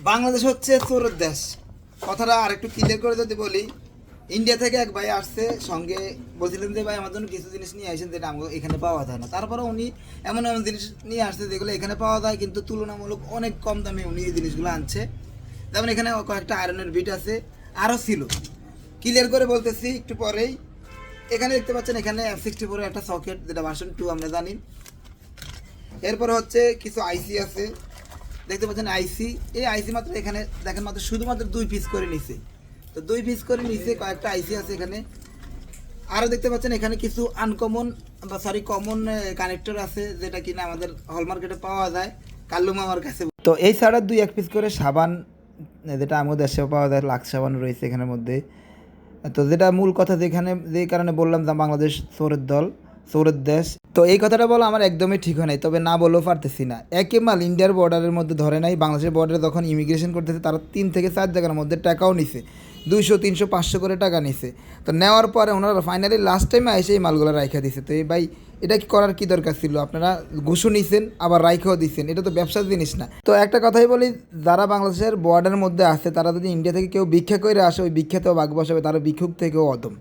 বাংলাদেশ হচ্ছে চোরের দেশ। কথাটা আরেকটু ক্লিয়ার করে যদি বলি, ইন্ডিয়া থেকে এক ভাই আসছে, সঙ্গে বলছিলেন যে ভাই আমার জন্য কিছু জিনিস নিয়ে আসেন যেটা আমাকে এখানে পাওয়া যায় না। তারপরে উনি এমন এমন জিনিস নিয়ে আসছে যেগুলো এখানে পাওয়া যায় কিন্তু তুলনামূলক অনেক কম দামে উনি এই জিনিসগুলো আনছে। যেমন এখানে কয়েকটা আয়রনের বিট আছে, আরও ছিল। ক্লিয়ার করে বলতেছি একটু পরেই। এখানে দেখতে পাচ্ছেন এখানে F64 একটা সকেট, যেটা ভার্সন 2 আমরা জানি। এরপরে হচ্ছে কিছু আইসি আছে, দেখতে পাচ্ছেন আইসি। এই আইসি মাত্র এখানে দেখেন মাত্র শুধুমাত্র 2 পিস করে নিছে। তো 2 পিস করে নিছে, কয়েকটা আইসি আছে এখানে। আরও দেখতে পাচ্ছেন এখানে কিছু আনকমন বা কমন কানেক্টর আছে, যেটা কিনা আমাদের হল মার্কেটে পাওয়া যায় কাল্লু মামার কাছে। তো এই ছাড়া 2-1 পিস করে সাবান, যেটা আমাদের দেশে পাওয়া যায়, লাক্স সাবান রয়েছে এখানের মধ্যে। তো যেটা মূল কথা, যেখানে যে কারণে বললাম যে বাংলাদেশ চোরের দল, চোরের দেশ, তো এই কথাটা বলা আমার একদমই ঠিক হয় নাই, তবে না বলেও পারতেছি না। একে মাল ইন্ডিয়ার বর্ডারের মধ্যে ধরে নাই, বাংলাদেশের বর্ডারে যখন ইমিগ্রেশন করতেছে তারা 3 থেকে 4 জায়গার মধ্যে টাকাও নিছে, 200, 300, 500 করে টাকা নিছে। তো নেওয়ার পরে ওনারা ফাইনালি লাস্ট টাইমে এসে এই মালগুলো রাইখা দিছে। তো এই ভাই, এটা কি করার কি দরকার ছিল? আপনারা ঘুষও নিছেন আবার রাইখাও দিচ্ছেন, এটা তো ব্যবসার জিনিস না। তো একটা কথাই বলি, যারা বাংলাদেশের বর্ডারের মধ্যে আছে তারা যদি ইন্ডিয়া থেকে কেউ ভিক্ষা করে আসে, ওই ভিক্ষাতেও ভাগ বসাবে, তারা ভিক্ষুক থেকেও অদম।